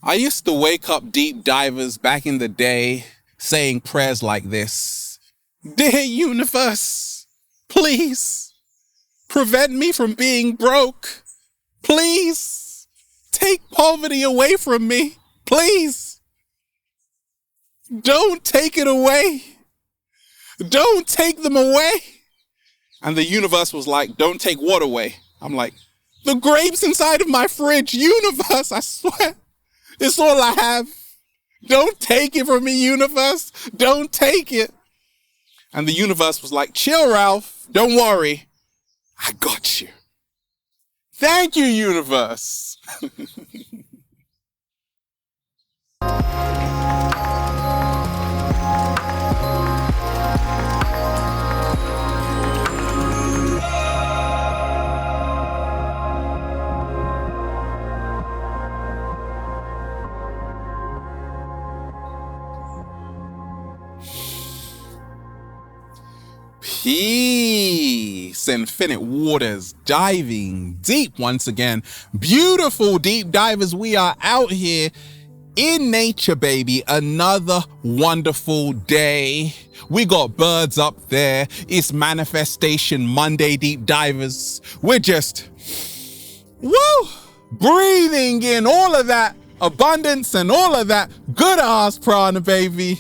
I used to wake up deep divers back in the day saying prayers like this. Dear universe, please prevent me from being broke. Please take poverty away from me. Please. Don't take it away. Don't take them away. And the universe was like, don't take what away? I'm like, the grapes inside of my fridge. Universe, I swear. It's all I have. Don't take it from me, universe. Don't take it. And the universe was like, chill, Ralph. Don't worry. I got you. Thank you, universe. Peace, infinite waters, diving deep once again. Beautiful deep divers, we are out here in nature, baby. Another wonderful day. We got birds up there. It's Manifestation Monday, deep divers. We're just, woo, breathing in all of that abundance and all of that good ass prana, baby.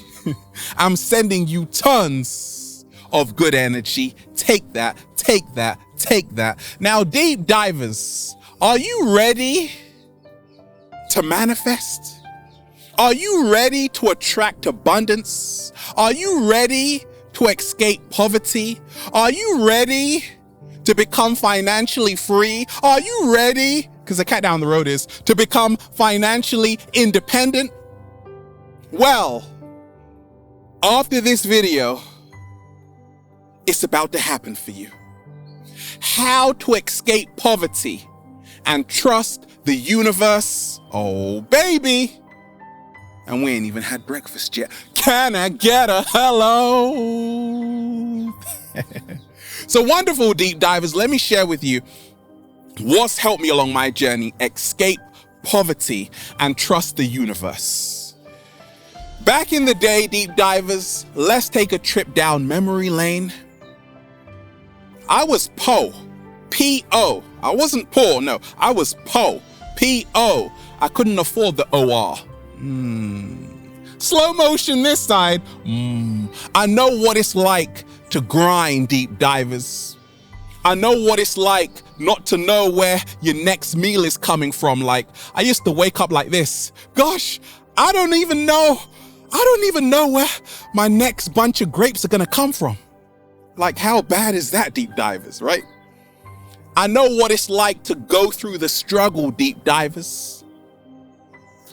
I'm sending you tons of good energy. Take that, take that, take that. Now, deep divers, are you ready to manifest? Are you ready to attract abundance? Are you ready to escape poverty? Are you ready to become financially free? Are you ready, because the cat down the road is, to become financially independent? Well, after this video, it's about to happen for you. How to escape poverty and trust the universe. Oh, baby. And we ain't even had breakfast yet. Can I get a hello? So wonderful, deep divers. Let me share with you what's helped me along my journey. Escape poverty and trust the universe. Back in the day, deep divers, let's take a trip down memory lane. I was po, P-O. I wasn't poor, no. I was po, P-O. I couldn't afford the O-R. Slow motion this side. I know what it's like to grind, deep divers. I know what it's like not to know where your next meal is coming from. Like, I used to wake up like this. Gosh, I don't even know where my next bunch of grapes are gonna come from. Like, how bad is that, deep divers, right? I know what it's like to go through the struggle, deep divers.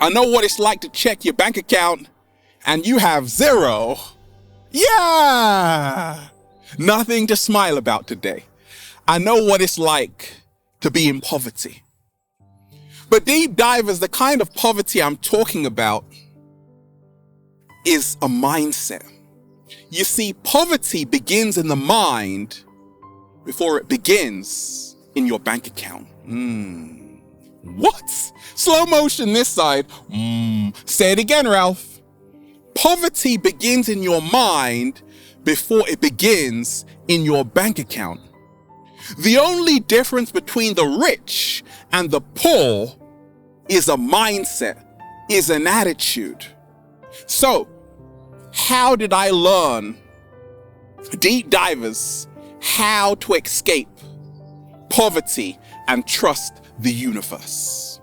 I know what it's like to check your bank account and you have zero. Yeah! Nothing to smile about today. I know what it's like to be in poverty. But deep divers, the kind of poverty I'm talking about is a mindset. You see, poverty begins in the mind before it begins in your bank account. What? Slow motion this side. Say it again, Ralph. Poverty begins in your mind before it begins in your bank account. The only difference between the rich and the poor is a mindset, is an attitude. So, how did I learn, deep divers, how to escape poverty and trust the universe?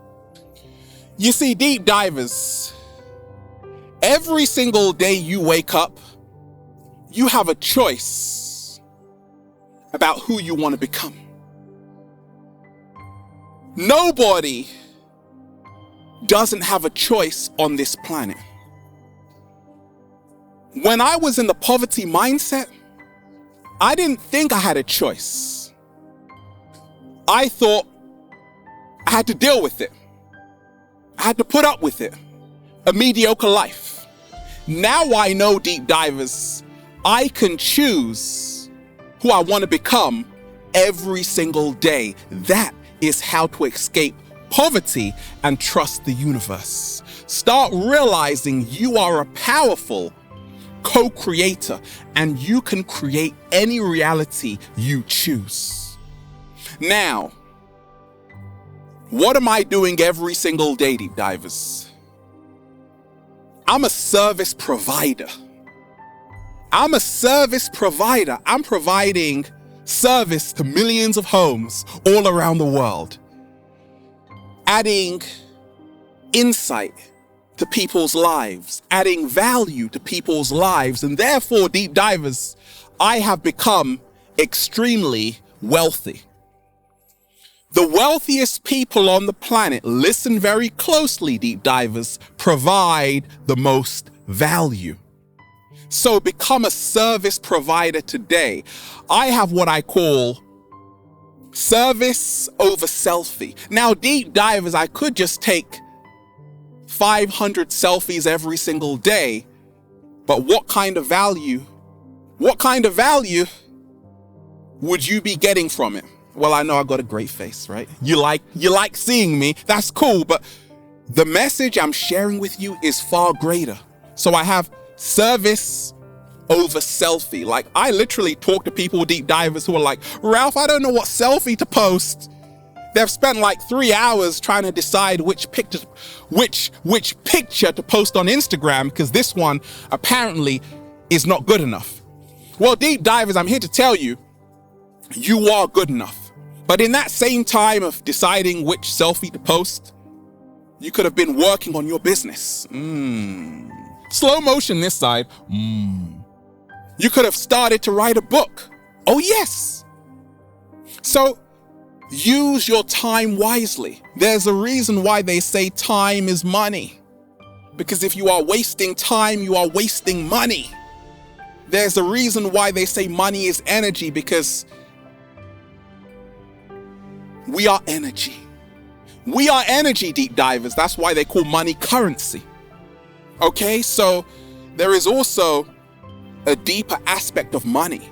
You see, deep divers, every single day you wake up, you have a choice about who you want to become. Nobody doesn't have a choice on this planet. When I was in the poverty mindset, I didn't think I had a choice. I thought I had to deal with it. I had to put up with it. A mediocre life. Now I know, deep divers, I can choose who I want to become every single day. That is how to escape poverty and trust the universe. Start realizing you are a powerful co-creator and you can create any reality you choose. Now, what am I doing every single day, deep divers? I'm a service provider. I'm a service provider. I'm providing service to millions of homes all around the world, adding insight to people's lives, adding value to people's lives, and therefore, deep divers, I have become extremely wealthy. The wealthiest people on the planet, listen very closely, deep divers, provide the most value. So become a service provider today. I have what I call service over selfie. Now, deep divers, I could just take 500 selfies every single day, but what kind of value would you be getting from it? Well, I know I got a great face, right? You like seeing me, that's cool, but the message I'm sharing with you is far greater. So I have service over selfie. Like, I literally talk to people, deep divers, who are like, Ralph, I don't know what selfie to post. They've spent like 3 hours trying to decide which picture to post on Instagram because this one apparently is not good enough. Well, deep divers, I'm here to tell you, you are good enough. But in that same time of deciding which selfie to post, you could have been working on your business. Slow motion this side. You could have started to write a book. Oh yes. So use your time wisely. There's a reason why they say time is money. Because if you are wasting time, you are wasting money. There's a reason why they say money is energy, because we are energy. We are energy, deep divers. That's why they call money currency. Okay, so there is also a deeper aspect of money.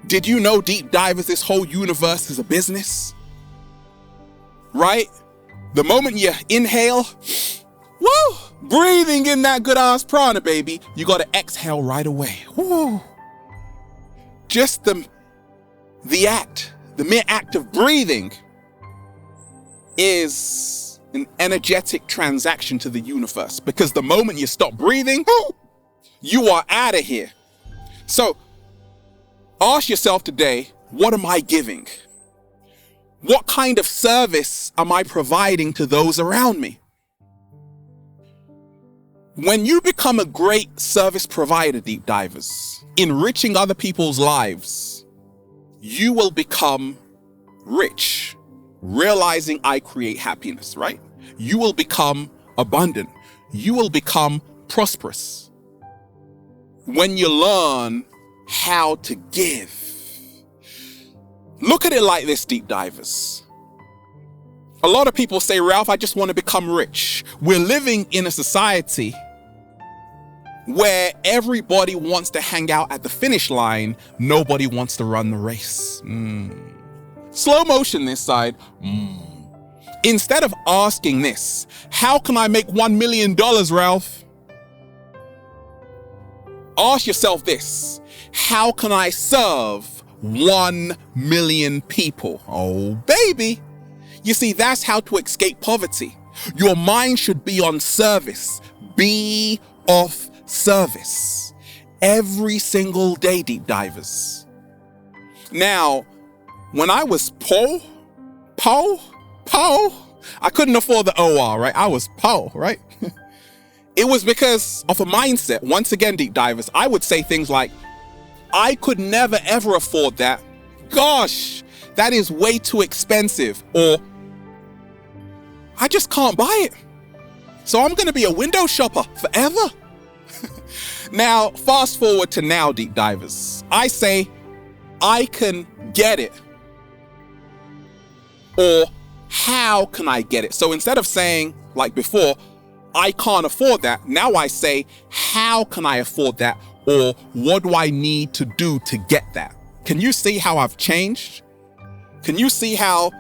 Did you know, deep divers, this whole universe is a business? Right? The moment you inhale, woo, breathing in that good ass prana, baby, you gotta exhale right away. Woo. Just the mere act of breathing is an energetic transaction to the universe, because the moment you stop breathing, you are out of here. So ask yourself today, what am I giving? What kind of service am I providing to those around me? When you become a great service provider, deep divers, enriching other people's lives, you will become rich, realizing I create happiness, right? You will become abundant. You will become prosperous when you learn how to give. Look at it like this, deep divers. A lot of people say, Ralph, I just want to become rich. We're living in a society where everybody wants to hang out at the finish line. Nobody wants to run the race. Slow motion this side. Instead of asking this, how can I make $1 million, Ralph? Ask yourself this, how can I serve 1 million people? Oh, baby. You see, that's how to escape poverty. Your mind should be on service. Be of service every single day, deep divers. Now, when I was poor, I couldn't afford the OR, right? I was poor, right? It was because of a mindset. Once again, deep divers, I would say things like, I could never ever afford that. Gosh, that is way too expensive. Or, I just can't buy it. So I'm going to be a window shopper forever. Now, fast forward to now, deep divers. I say, I can get it. Or, how can I get it? So instead of saying, like before, I can't afford that, now I say, how can I afford that? Or what do I need to do to get that? Can you see how I've changed? Can you see how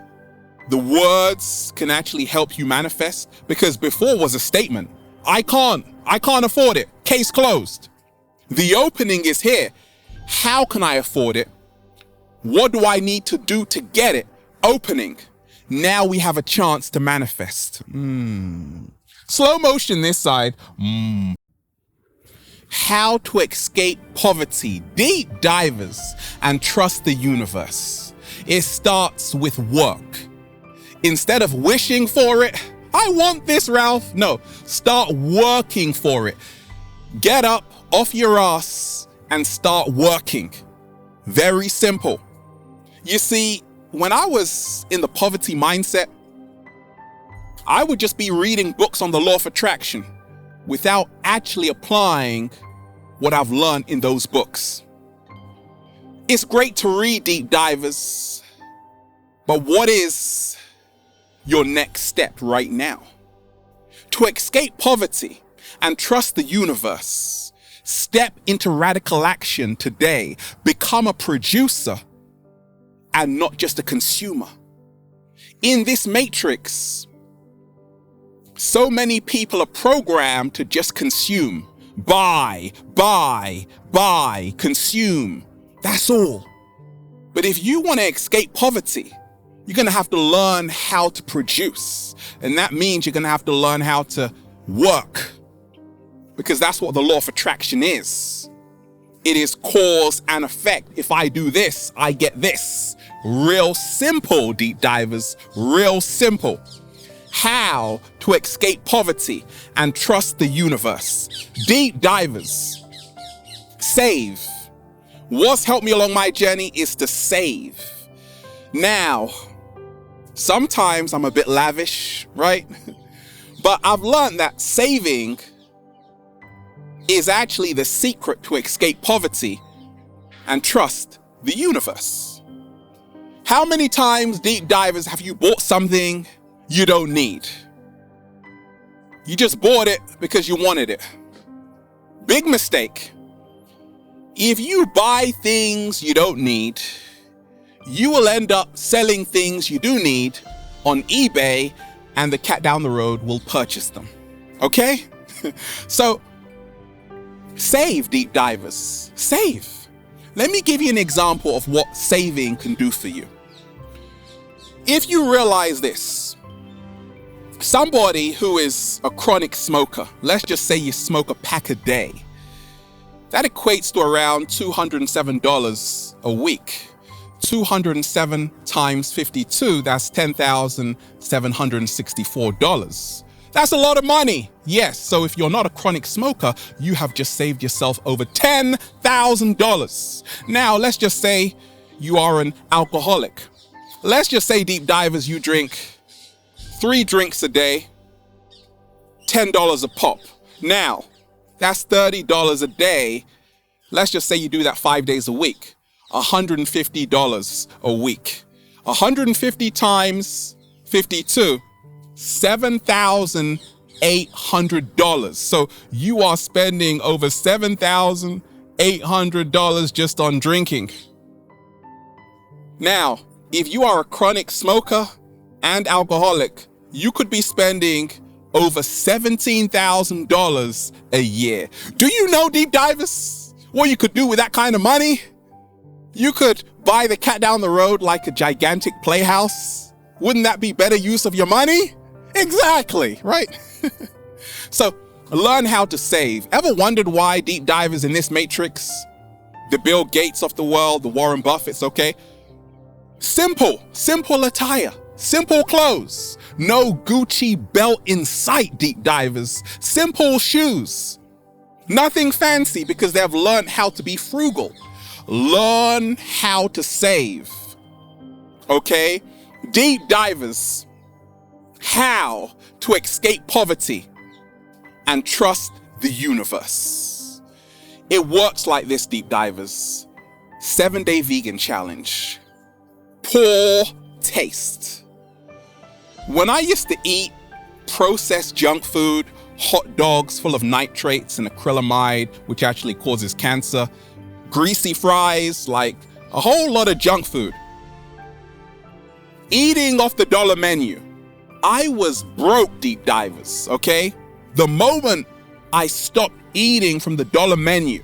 The words can actually help you manifest, because before was a statement. I can't afford it. Case closed. The opening is here. How can I afford it? What do I need to do to get it? Opening. Now we have a chance to manifest. Slow motion this side. How to escape poverty. Deep divers and trust the universe. It starts with work. Instead of wishing for it, I want this, Ralph. No, start working for it. Get up off your ass and start working. Very simple. You see, when I was in the poverty mindset, I would just be reading books on the law of attraction without actually applying what I've learned in those books. It's great to read, deep divers, but what is your next step right now? To escape poverty and trust the universe, step into radical action today. Become a producer and not just a consumer. In this matrix, so many people are programmed to just consume. Buy, consume. That's all. But if you want to escape poverty, you're going to have to learn how to produce. And that means you're going to have to learn how to work. Because that's what the law of attraction is. It is cause and effect. If I do this, I get this. Real simple, deep divers. Real simple. How to escape poverty and trust the universe. Deep divers. Save. What's helped me along my journey is to save. Now, sometimes I'm a bit lavish, right? But I've learned that saving is actually the secret to escape poverty and trust the universe. How many times, deep divers, have you bought something you don't need? You just bought it because you wanted it. Big mistake. If you buy things you don't need, you will end up selling things you do need on eBay, and the cat down the road will purchase them. Okay? So, save, deep divers. Save. Let me give you an example of what saving can do for you. If you realize this, somebody who is a chronic smoker, let's just say you smoke a pack a day, that equates to around $207 a week. 207 times 52, that's $10,764. That's a lot of money. Yes, so if you're not a chronic smoker, you have just saved yourself over $10,000. Now, let's just say you are an alcoholic. Let's just say, deep divers, you drink 3 drinks a day, $10 a pop. Now, that's $30 a day. Let's just say you do that 5 days a week, $150 a week. 150 times 52, $7,800. So you are spending over $7,800 just on drinking. Now, if you are a chronic smoker and alcoholic, you could be spending over $17,000 a year. Do you know, deep divers, what you could do with that kind of money? You could buy the cat down the road like a gigantic playhouse. Wouldn't that be better use of your money? Exactly, right? So, learn how to save. Ever wondered why, deep divers, in this matrix, the Bill Gates of the world, the Warren Buffetts, okay? Simple attire, simple clothes, no Gucci belt in sight, deep divers, simple shoes, nothing fancy, because they've learned how to be frugal. Learn how to save, okay? Deep divers, how to escape poverty and trust the universe. It works like this, deep divers. 7-day vegan challenge. Poor taste. When I used to eat processed junk food, hot dogs full of nitrates and acrylamide, which actually causes cancer, greasy fries, like a whole lot of junk food, Eating off the dollar menu. I was broke, deep divers, okay? The moment I stopped eating from the dollar menu,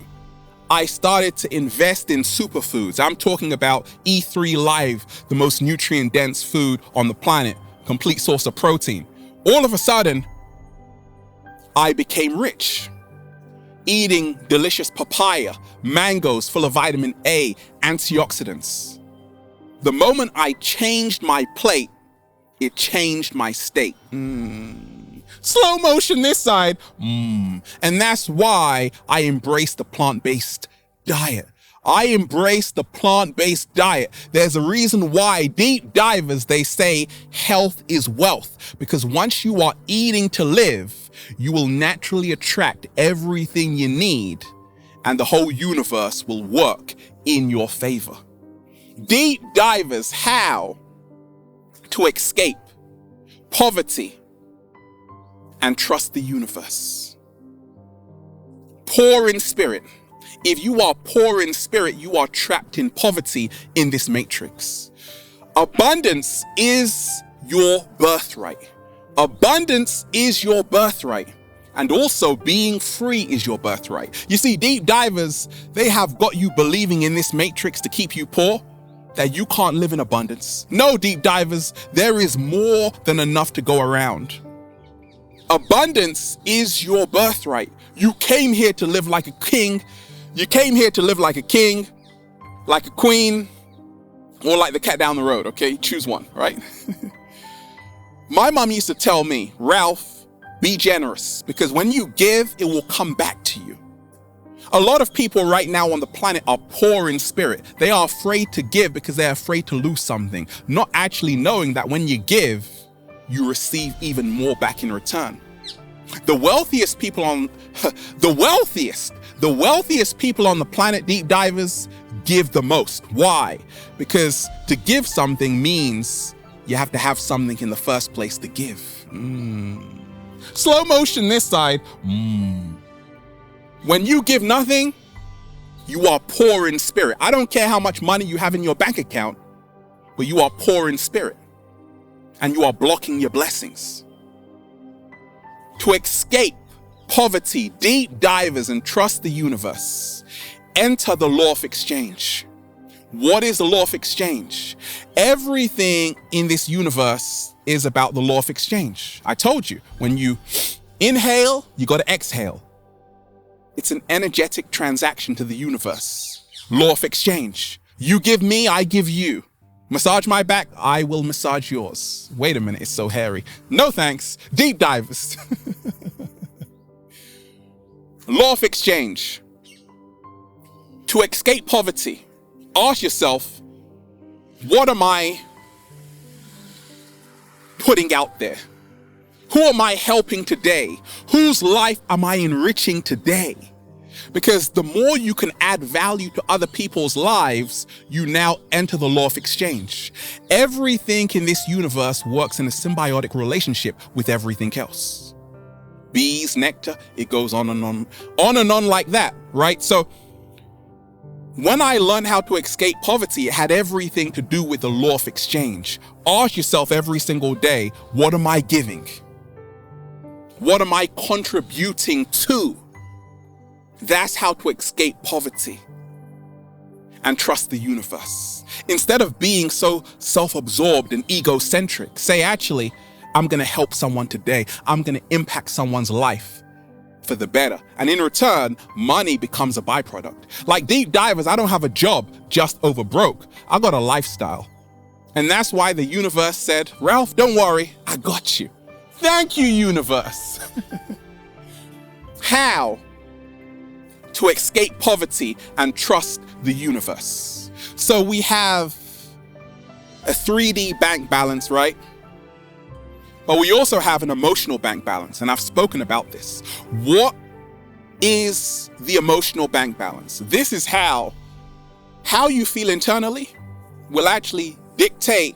I started to invest in superfoods. I'm talking about E3 Live, the most nutrient-dense food on the planet, complete source of protein. All of a sudden, I became rich. Eating delicious papaya, mangoes full of vitamin A, antioxidants. The moment I changed my plate, it changed my state. Slow motion this side. And that's why I embraced the plant-based diet. I embrace the plant-based diet. There's a reason why deep divers, they say health is wealth. Because once you are eating to live, you will naturally attract everything you need, and the whole universe will work in your favor. Deep divers, how to escape poverty and trust the universe. Poor in spirit. If you are poor in spirit, you are trapped in poverty in this matrix. Abundance is your birthright. Abundance is your birthright. And also being free is your birthright. You see, deep divers, they have got you believing in this matrix to keep you poor, that you can't live in abundance. No, deep divers, there is more than enough to go around. Abundance is your birthright. You came here to live like a king. You came here to live like a king, like a queen, or like the cat down the road, okay? Choose one, right? My mom used to tell me, Ralph, be generous, because when you give, it will come back to you. A lot of people right now on the planet are poor in spirit. They are afraid to give because they're afraid to lose something, not actually knowing that when you give, you receive even more back in return. The wealthiest people on the wealthiest people on the planet, deep divers, give the most. Why? Because to give something means you have to have something in the first place to give. Slow motion this side. When you give nothing, you are poor in spirit. I don't care how much money you have in your bank account, but you are poor in spirit. And you are blocking your blessings. To escape poverty, deep divers, and trust the universe, enter the law of exchange. What is the law of exchange? Everything in this universe is about the law of exchange. I told you, when you inhale, you got to exhale. It's an energetic transaction to the universe. Law of exchange. You give me, I give you. Massage my back, I will massage yours. Wait a minute, it's so hairy. No thanks. Deep divers. Law of exchange. To escape poverty, ask yourself, what am I putting out there? Who am I helping today? Whose life am I enriching today? Because the more you can add value to other people's lives, you now enter the law of exchange. Everything in this universe works in a symbiotic relationship with everything else. Bees, nectar, it goes on and on like that, right? So when I learned how to escape poverty, it had everything to do with the law of exchange. Ask yourself every single day, what am I giving? What am I contributing to? That's how to escape poverty and trust the universe. Instead of being so self-absorbed and egocentric, say, actually, I'm going to help someone today. I'm going to impact someone's life for the better. And in return, money becomes a byproduct. Like deep divers, I don't have a job just over broke. I got a lifestyle. And that's why the universe said, Ralph, don't worry, I got you. Thank you, universe. How to escape poverty and trust the universe? So we have a 3D bank balance, right? But we also have an emotional bank balance, and I've spoken about this. What is the emotional bank balance? This is how you feel internally will actually dictate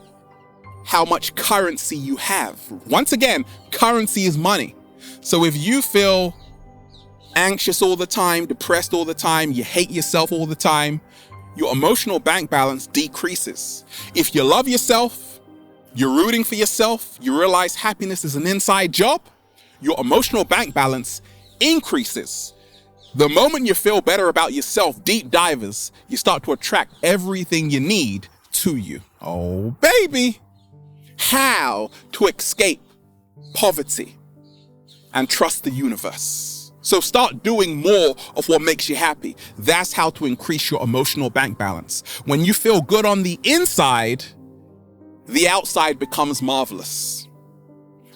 how much currency you have. Once again, currency is money. So if you feel anxious all the time, depressed all the time, you hate yourself all the time, your emotional bank balance decreases. If you love yourself, You're rooting for yourself. You realize happiness is an inside job. Your emotional bank balance increases. The moment you feel better about yourself, deep divers, you start to attract everything you need to you. Oh, baby. How to escape poverty and trust the universe. So start doing more of what makes you happy. That's how to increase your emotional bank balance. When you feel good on the inside, the outside becomes marvelous.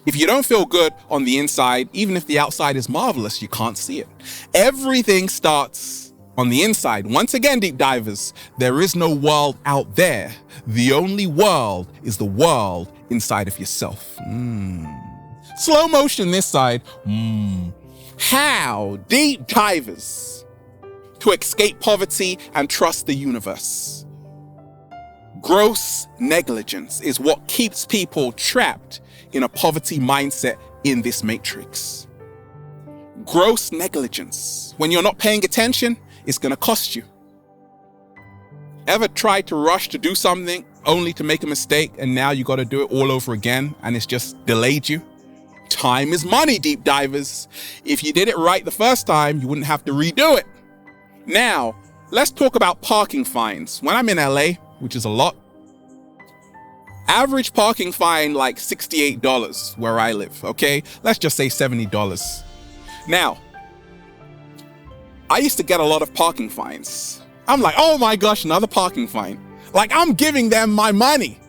If you don't feel good on the inside, even if the outside is marvelous, you can't see it. Everything starts on the inside. Once again, deep divers, there is no world out there. The only world is the world inside of yourself. Slow motion this side. How, deep divers, to escape poverty and trust the universe. Gross negligence is what keeps people trapped in a poverty mindset in this matrix. Gross negligence. When you're not paying attention, it's going to cost you. Ever tried to rush to do something only to make a mistake and now you got to do it all over again and it's just delayed you? Time is money, deep divers. If you did it right the first time, you wouldn't have to redo it. Now, let's talk about parking fines. When I'm in LA, which is a lot, average parking fine like $68 where I live, okay? Let's just say $70. Now, I used to get a lot of parking fines. I'm like, oh my gosh, another parking fine. Like, I'm giving them my money.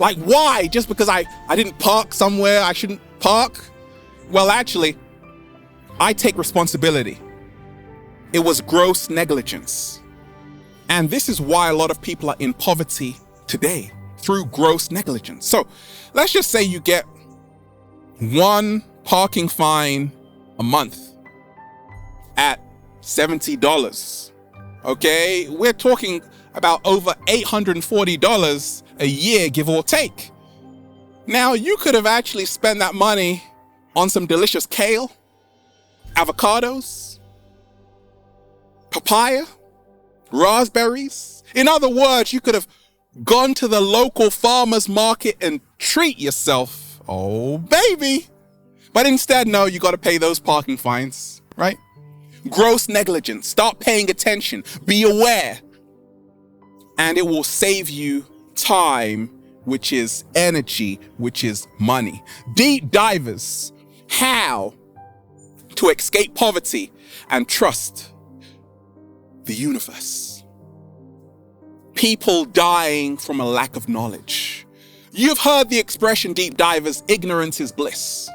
Like, why? Just because I didn't park somewhere I shouldn't park? Well, actually, I take responsibility. It was gross negligence. And this is why a lot of people are in poverty today, through gross negligence. So let's just say you get one parking fine a month at $70. Okay, we're talking about over $840 a year, give or take. Now, you could have actually spent that money on some delicious kale, avocados, papaya, raspberries. In other words, you could have gone to the local farmer's market and treat yourself. Oh, baby. But instead, no, you got to pay those parking fines, right? Gross negligence. Start paying attention. Be aware. And it will save you time, which is energy, which is money. Deep divers. How to escape poverty and trust the universe. People dying from a lack of knowledge. You've heard the expression, deep divers, ignorance is bliss.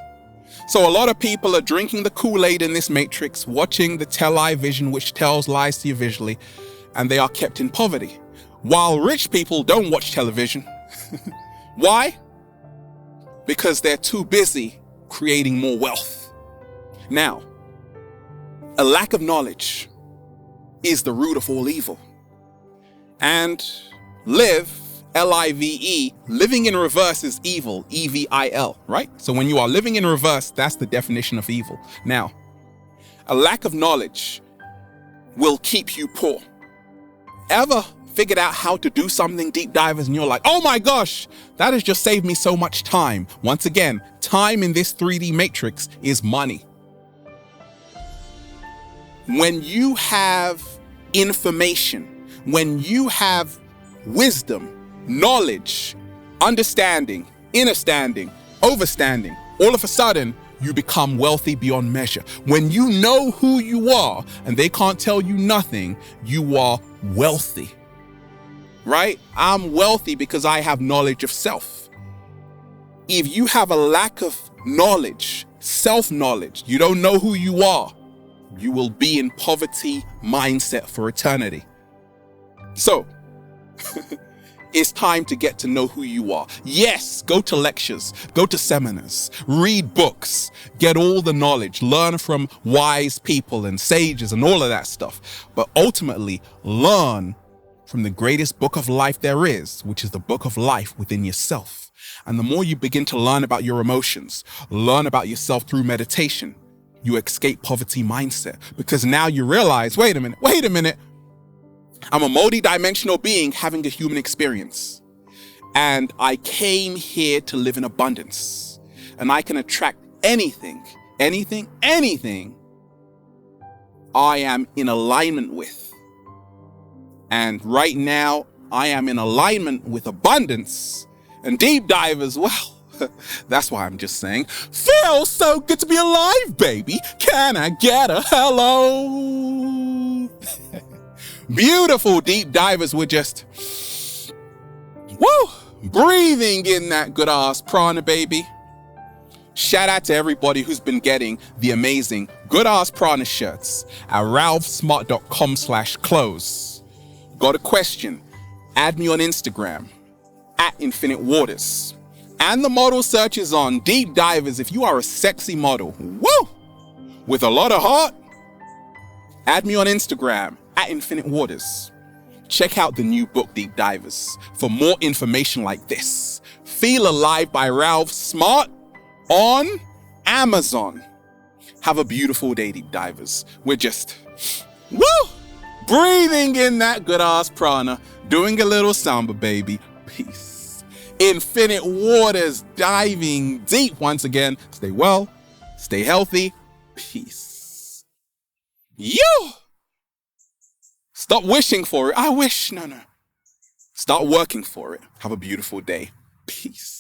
So a lot of people are drinking the Kool-Aid in this matrix, watching the tell-eye vision, which tells lies to you visually, and they are kept in poverty. While rich people don't watch television. Why? Because they're too busy creating more wealth. Now, a lack of knowledge is the root of all evil. And live, L-I-V-E, living in reverse is evil, E-V-I-L, right? So when you are living in reverse, that's the definition of evil. Now, a lack of knowledge will keep you poor. Ever figured out how to do something, deep divers, and you're like, oh my gosh, that has just saved me so much time. Once again, time in this 3D matrix is money. When you have information, when you have wisdom, knowledge, understanding, understanding, overstanding, all of a sudden, you become wealthy beyond measure. When you know who you are and they can't tell you nothing, you are wealthy, right? I'm wealthy because I have knowledge of self. If you have a lack of knowledge, self-knowledge, you don't know who you are, you will be in poverty mindset for eternity. So, it's time to get to know who you are. Yes, go to lectures, go to seminars, read books, get all the knowledge, learn from wise people and sages and all of that stuff. But ultimately, learn from the greatest book of life there is, which is the book of life within yourself. And the more you begin to learn about your emotions, learn about yourself through meditation, you escape poverty mindset. Because now you realize, wait a minute, I'm a multi-dimensional being having a human experience. And I came here to live in abundance. And I can attract anything I am in alignment with. And right now, I am in alignment with abundance and deep dive as well. That's why I'm just saying, feels so good to be alive, baby. Can I get a hello? Beautiful deep divers, we're just, breathing in that good ass prana, baby. Shout out to everybody who's been getting the amazing good ass prana shirts at ralphsmart.com/clothes. Got a question? Add me on Instagram at Infinite Waters. And the model search is on Deep Divers. If you are a sexy model, with a lot of heart, add me on Instagram at Infinite Waters. Check out the new book, Deep Divers, for more information like this. Feel Alive by Ralph Smart on Amazon. Have a beautiful day, Deep Divers. We're just, breathing in that good ass prana, doing a little samba, baby. Peace. Infinite Waters, diving deep once again. Stay well, stay healthy. Peace. Stop wishing for it. I wish. No. Start working for it. Have a beautiful day. Peace.